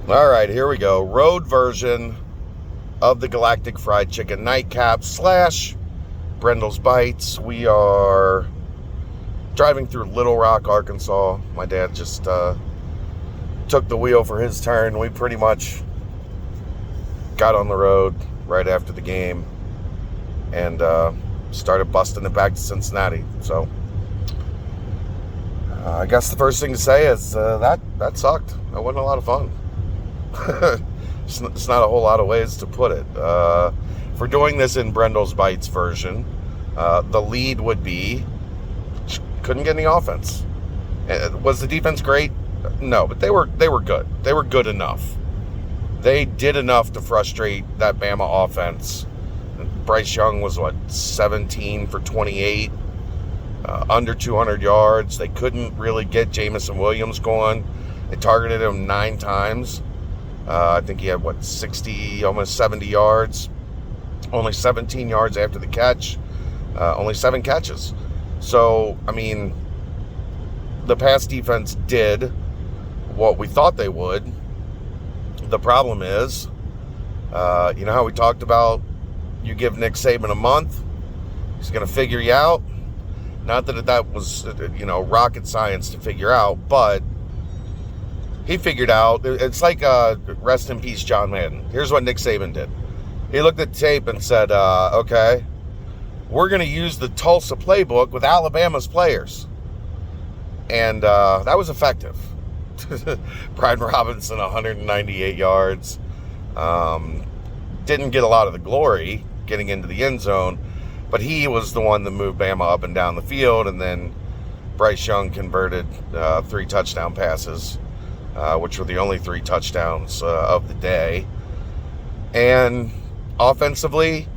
All right, here we go. Road version of the Galactic Fried Chicken Nightcap slash Brendel's Bytes. We are driving through Little Rock, Arkansas. My dad just took the wheel for his turn. We pretty much got on the road right after the game and started busting it back to Cincinnati. So I guess the first thing to say is that sucked. That wasn't a lot of fun. It's not a whole lot of ways to put it. For doing this in Brendel's Bytes version, the lead would be couldn't get any offense. Was the defense great? No, but they were good. They were good enough. They did enough to frustrate that Bama offense. Bryce Young was 17 for 28, under 200 yards. They couldn't really get Jamison Williams going. They targeted him 9 times. I think he had 60, almost 70 yards. Only 17 yards after the catch. Only 7 catches. So, I mean, the pass defense did what we thought they would. The problem is, you know how we talked about you give Nick Saban a month, he's going to figure you out. Not that was, rocket science to figure out, but he figured out. It's like rest in peace, John Madden. Here's what Nick Saban did. He looked at the tape and said, okay, we're going to use the Tulsa playbook with Alabama's players. And that was effective. Brian Robinson, 198 yards. Didn't get a lot of the glory getting into the end zone, but he was the one that moved Bama up and down the field. And then Bryce Young converted 3 touchdown passes, which were the only 3 touchdowns of the day. And offensively,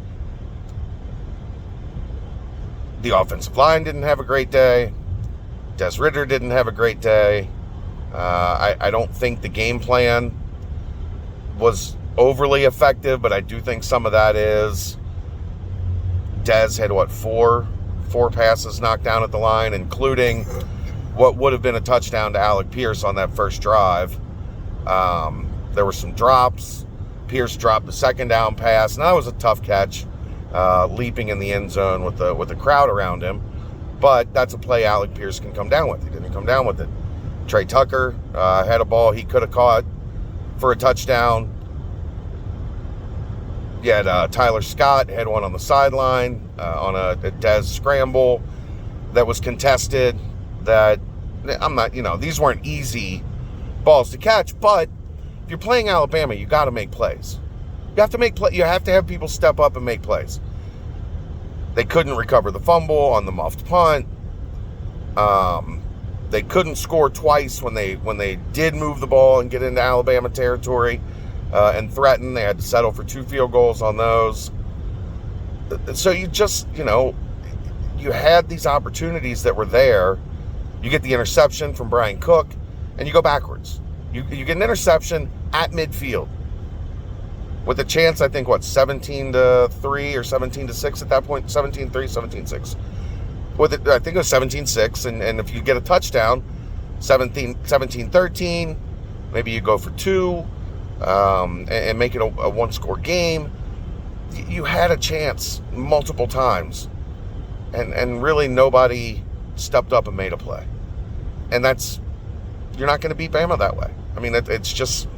the offensive line didn't have a great day. Des Ridder didn't have a great day. I don't think the game plan was overly effective, but I do think some of that is Des had, 4 passes knocked down at the line, including what would have been a touchdown to Alec Pierce on that first drive. There were some drops. Pierce dropped the second down pass, and that was a tough catch, leaping in the end zone with the crowd around him. But that's a play Alec Pierce can come down with. He didn't come down with it. Trey Tucker had a ball he could have caught for a touchdown. You had Tyler Scott had one on the sideline on a Dez scramble that was contested. That these weren't easy balls to catch, but if you're playing Alabama, you got to make plays. You have to make play. You have to have people step up and make plays. They couldn't recover the fumble on the muffed punt. They couldn't score twice when they did move the ball and get into Alabama territory and threaten. They had to settle for 2 field goals on those. So you just, you had these opportunities that were there. You get the interception from Brian Cook, and you go backwards. You get an interception at midfield with a chance, I think, 17-3 or 17-6 at that point, 17-3, 17-6. With it, I think it was 17-6, and if you get a touchdown, 17-13, maybe you go for 2 and make it a 1-score game. You had a chance multiple times, and really nobody stepped up and made a play. And you're not going to beat Bama that way. I mean, it's just,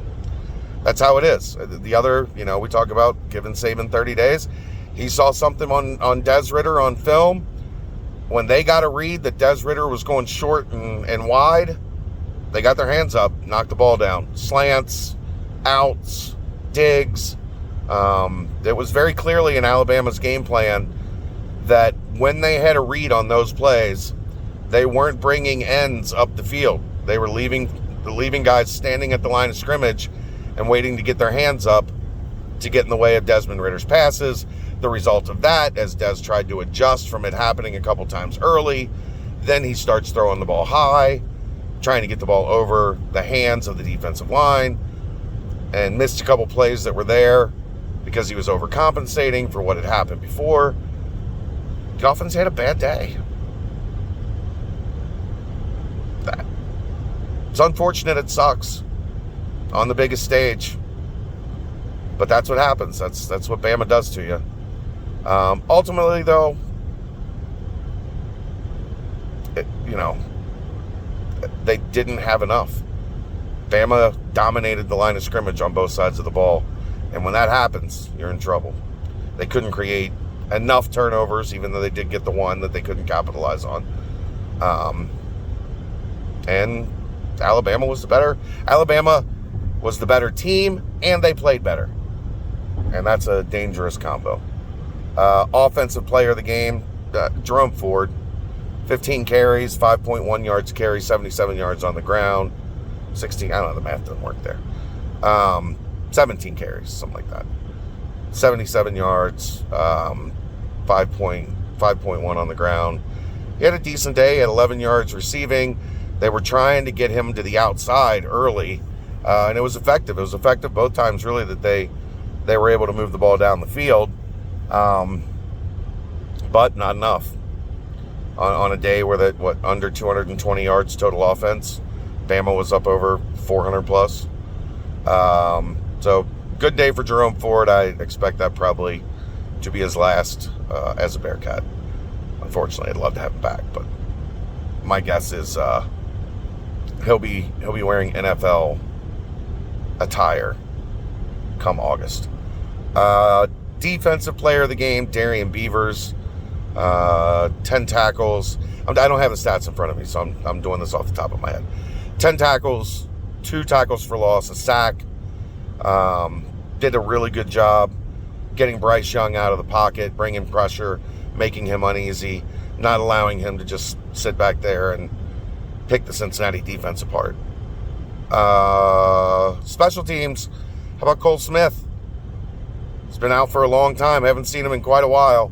that's how it is. The other, we talk about giving Saban 30 days. He saw something on Des Ridder on film. When they got a read that Des Ridder was going short and wide, they got their hands up, knocked the ball down. Slants, outs, digs. It was very clearly in Alabama's game plan that when they had a read on those plays, they weren't bringing ends up the field. They were leaving guys standing at the line of scrimmage and waiting to get their hands up to get in the way of Desmond Ridder's passes. The result of that, as Des tried to adjust from it happening a couple times early, then he starts throwing the ball high, trying to get the ball over the hands of the defensive line, and missed a couple plays that were there because he was overcompensating for what had happened before. The offense had a bad day. It's unfortunate. It sucks. on the biggest stage. But that's what happens. That's what Bama does to you. Ultimately, though, they didn't have enough. Bama dominated the line of scrimmage on both sides of the ball. And when that happens, you're in trouble. They couldn't create enough turnovers, even though they did get the one that they couldn't capitalize on. And Alabama was the better team, and they played better. And that's a dangerous combo. Offensive player of the game, Jerome Ford. 15 carries, 5.1 yards carry, 77 yards on the ground. 16, I don't know, the math doesn't work there. 17 carries, something like that. 77 yards, 5.1 on the ground. He had a decent day at 11 yards receiving. They were trying to get him to the outside early, and it was effective. It was effective both times, really, that they were able to move the ball down the field, but not enough. On a day where under 220 yards total offense, Bama was up over 400 plus. So good day for Jerome Ford. I expect that probably to be his last as a Bearcat. Unfortunately, I'd love to have him back, but my guess is he'll be wearing NFL attire come August. Defensive player of the game, Darian Beavers. 10 tackles. I don't have the stats in front of me, so I'm doing this off the top of my head. 10 tackles, 2 tackles for loss, a sack. Did a really good job getting Bryce Young out of the pocket, bringing pressure, making him uneasy, not allowing him to just sit back there and pick the Cincinnati defense apart. Special teams, how about Cole Smith? He's been out for a long time. I haven't seen him in quite a while.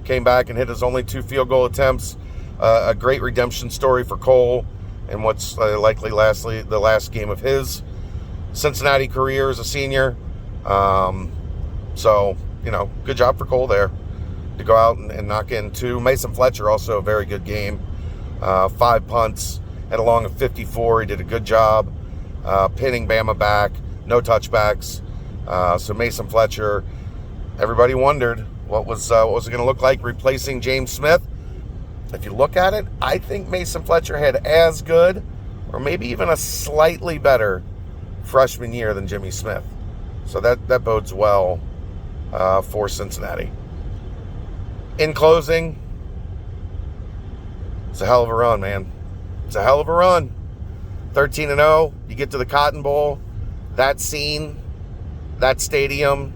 Came back and hit his only 2 field goal attempts. A great redemption story for Cole in what's likely the last game of his Cincinnati career as a senior. So, good job for Cole there to go out and knock in 2. Mason Fletcher, also a very good game. 5 punts, had a long of 54. He did a good job pinning Bama back. No touchbacks. So Mason Fletcher, everybody wondered what was it going to look like replacing James Smith. If you look at it, I think Mason Fletcher had as good or maybe even a slightly better freshman year than Jimmy Smith. So that bodes well for Cincinnati. In closing, it's a hell of a run, man. It's a hell of a run. 13-0, you get to the Cotton Bowl. That scene, that stadium,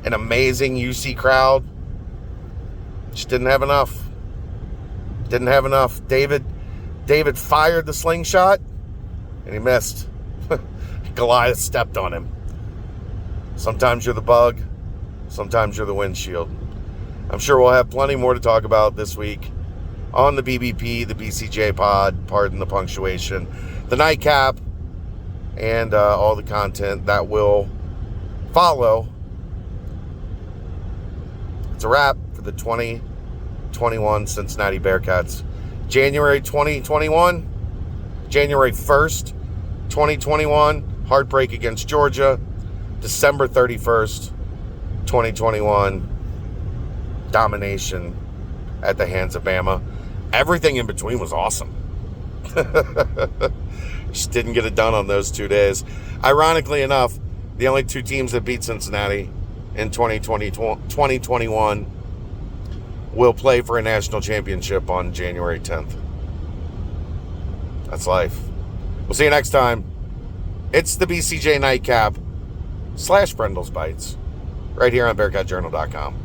an amazing UC crowd. Just didn't have enough. Didn't have enough. David fired the slingshot, and he missed. Goliath stepped on him. Sometimes you're the bug. Sometimes you're the windshield. I'm sure we'll have plenty more to talk about this week on the BBP, the BCJ pod, pardon the punctuation, the nightcap, and all the content that will follow. It's a wrap for the 2021 Cincinnati Bearcats. January 2021, January 1st, 2021, heartbreak against Georgia. December 31st, 2021, domination at the hands of Bama. Everything in between was awesome. Just didn't get it done on those 2 days. Ironically enough, the only 2 teams that beat Cincinnati in 2021 will play for a national championship on January 10th. That's life. We'll see you next time. It's the BCJ Nightcap / Brendel's Bytes right here on BearcatJournal.com.